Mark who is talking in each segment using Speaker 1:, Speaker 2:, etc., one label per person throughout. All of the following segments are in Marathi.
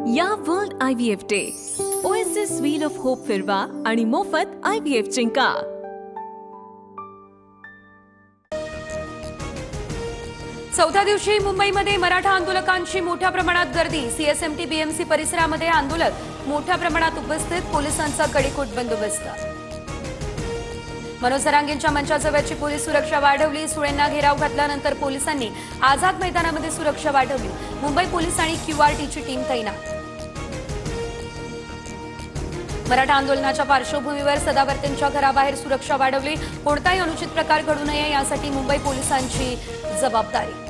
Speaker 1: या world IVF day oasis wheel of hope फिरवा आणि मोफत IVF जिंका।
Speaker 2: चौथ्या दिवशी मुंबईमध्ये मराठा आंदोलकांची मोठ्या प्रमाणात गर्दी। CSMT BMC परिसरामध्ये आंदोलक मोठ्या प्रमाणात उपस्थित, पोलिसांचा कडेकोट बंदोबस्त। मनोज जरांगेंच्या मंचाजवळची पोलीस सुरक्षा वाढवली। सुळेंना घेराव घातल्यानंतर पोलिसांनी आझाद मैदानामध्ये सुरक्षा वाढवली। मुंबई पोलीस आणि QRTची टीम तैनात। मराठा आंदोलनाच्या पार्श्वभूमीवर सदावर्तेंच्या घराबाहेर सुरक्षा वाढवली। कोणताही अनुचित प्रकार घडू नये यासाठी मुंबई पोलिसांची जबाबदारी।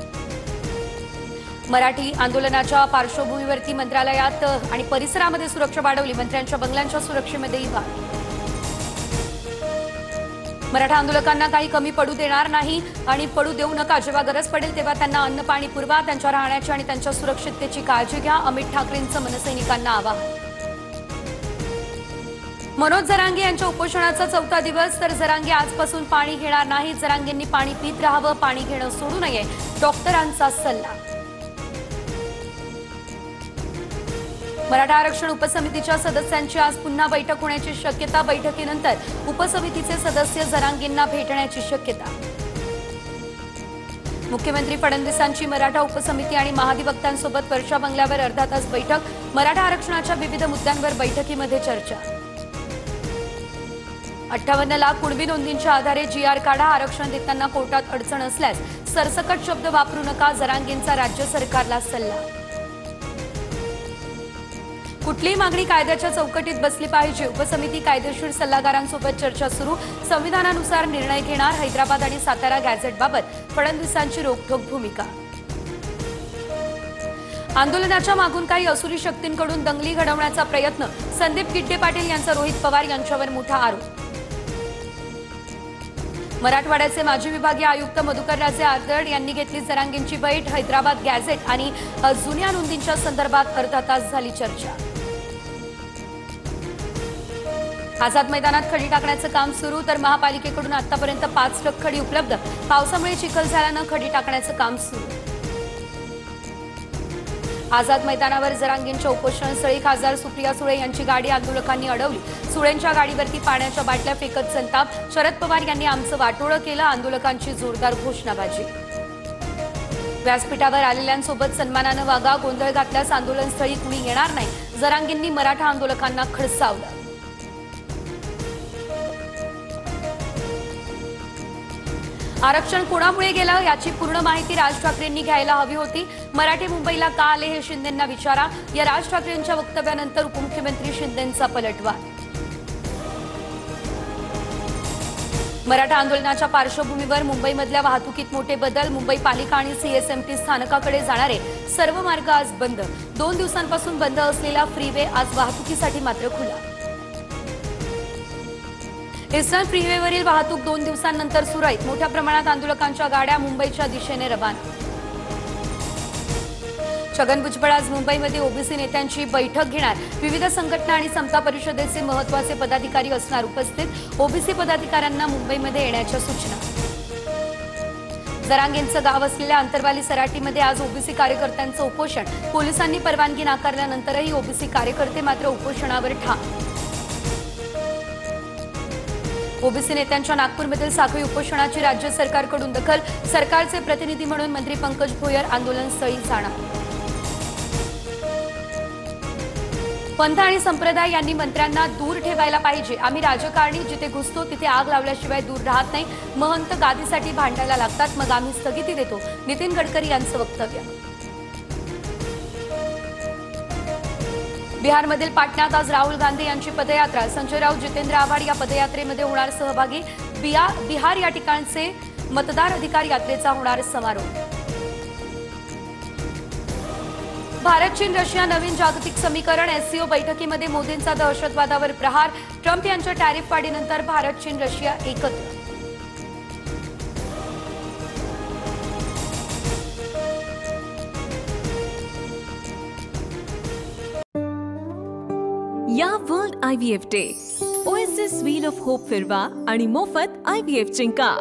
Speaker 2: मराठी आंदोलनाच्या पार्श्वभूमीवरती मंत्रालयात आणि परिसरामध्ये सुरक्षा वाढवली। मंत्र्यांच्या बंगल्यांच्या सुरक्षेमध्येही वाढ। मराठा आंदोलकांना काही कमी पडू देणार नाही आणि पडू देऊ नका। जेव्हा गरज पडेल तेव्हा त्यांना अन्न पाणी पुरवा। त्यांच्या राहण्याची आणि त्यांच्या सुरक्षिततेची काळजी घ्या। अमित ठाकरेंचं मनसैनिकांना आवाहन। मनोज जरांगे यांच्या उपोषणाचा चौथा दिवस, तर जरांगे आजपासून पाणी घेणार नाहीत। जरांगेंनी पाणी पीत राहावं, पाणी घेणं सोडू नये, डॉक्टरांचा सल्ला। मराठा आरक्षण उपसमितीच्या सदस्यांची आज पुन्हा बैठक होण्याची शक्यता। बैठकीनंतर उपसमितीचे सदस्य जरांगेंना भेटण्याची शक्यता। मुख्यमंत्री फडणवीसांची मराठा उपसमिती आणि महाधिवक्त्यांसोबत वर्षा बंगल्यावर अर्धा तास बैठक। मराठा आरक्षणाच्या विविध मुद्द्यांवर बैठकीमध्ये चर्चा। 58 लाख कुणबी नोंदींच्या आधारे GR काढा। आरक्षण देताना कोर्टात अडचण असल्यास सरसकट शब्द वापरू नका, जरांगेंचा राज्य सरकारला सल्ला। कुठलीही मागणी कायद्याच्या चौकटीत बसली पाहिजे। उपसमिती कायदेशीर सल्लागारांसोबत चर्चा सुरू। संविधानानुसार निर्णय घेणार। हैदराबाद आणि सातारा गॅझेटबाबत फडणवीसांची रोखठोक भूमिका। आंदोलनाच्या मागून काही असुरी शक्तींकडून दंगली घडवण्याचा प्रयत्न। संदीप गिड्डे पाटील यांचा रोहित पवार यांच्यावर मोठा आरोप। मराठवाड्याचे माजी विभागीय आयुक्त मधुकरराजे आर्दड यांनी घेतली जरांगेंची बैठ। हैदराबाद गॅझेट आणि जुन्या नोंदींच्या संदर्भात अर्धा तास झाली चर्चा। आझाद मैदानात खडी टाकण्याचं काम सुरू, तर महापालिकेकडून आतापर्यंत 5 ट्रक खडी उपलब्ध। पावसामुळे चिखल झाल्यानं खडी टाकण्याचं काम सुरू। आझाद मैदानावर जरांगेंच्या उपोषणस्थळी खासदार सुप्रिया सुळे यांची गाडी आंदोलकांनी अडवली। सुळेंच्या गाडीवरती पाण्याच्या बाटल्या फेकत संताप। शरद पवार यांनी आमचं वाटोळं केलं, आंदोलकांची जोरदार घोषणाबाजी। व्यासपीठावर आलेल्यांसोबत सन्मानानं वागा, गोंधळ घातल्यास आंदोलनस्थळी कुणी येणार नाही, जरांगेंनी मराठा आंदोलकांना खडसावलं। आरक्षण कोणामुळे गेलं याची पूर्ण माहिती राज ठाकरेंनी घ्यायला हवी होती। मराठे मुंबईला का आले हे शिंदेंना विचारा। या राज ठाकरेंच्या वक्तव्यानंतर उपमुख्यमंत्री शिंदेंचा पलटवार। मराठा आंदोलनाच्या पार्श्वभूमीवर मुंबईमधल्या वाहतुकीत मोठे बदल। मुंबई पालिका आणि CSMT स्थानकाकडे जाणारे सर्व मार्ग आज बंद। 2 दिवसांपासून बंद असलेला फ्रीवे आज वाहतुकीसाठी मात्र खुला। ईस्टर्न फ्रीवेवरील वाहतूक 2 दिवसांनंतर सुरळीत। मोठ्या प्रमाणात आंदोलकांच्या गाड्या मुंबईच्या दिशेने रवाना। छगन भुजबळ आज मुंबईमध्ये ओबीसी नेत्यांची बैठक घेणार। विविध संघटना आणि समता परिषदेचे महत्त्वाचे पदाधिकारी असणार उपस्थित। ओबीसी पदाधिकाऱ्यांना मुंबईमध्ये येण्याच्या सूचना। जरांगेंचं गाव असलेल्या अंतरवाली सराटीमध्ये आज ओबीसी कार्यकर्त्यांचं उपोषण। पोलिसांनी परवानगी नाकारल्यानंतरही ओबीसी कार्यकर्ते मात्र उपोषणावर ठाम। ओबीसी नेत्यांच्या नागपूरमधील साखळी उपोषणाची राज्य सरकारकडून दखल। सरकारचे प्रतिनिधी म्हणून मंत्री पंकज भोयर आंदोलनस्थळी जाणार। पंथ आणि संप्रदाय यांनी मंत्र्यांना दूर ठेवायला पाहिजे। आम्ही राजकारणी जिथे घुसतो तिथे आग लावल्याशिवाय दूर राहत नाही। महंत गादीसाठी भांडायला लागतात, मग आम्ही स्थगिती देतो, नितीन गडकरी यांचं वक्तव्य। बिहारमधील पाटण्यात आज राहुल गांधी यांची पदयात्रा। संजय राऊत, जितेंद्र आव्हाड या पदयात्रेमध्ये होणार सहभागी। बिहार या ठिकाणचे मतदार अधिकार यात्रेचा होणार समारोप। भारत चीन रशिया नवीन जागतिक समीकरण। SCO बैठकीमध्ये मोदींचा दहशतवादावर प्रहार। ट्रम्प यांच्या टॅरिफ वाढीनंतर भारत चीन रशिया एकत्र।
Speaker 1: या world IVF day oasis wheel of hope फिरवा आणि मोफत IVF जिंका।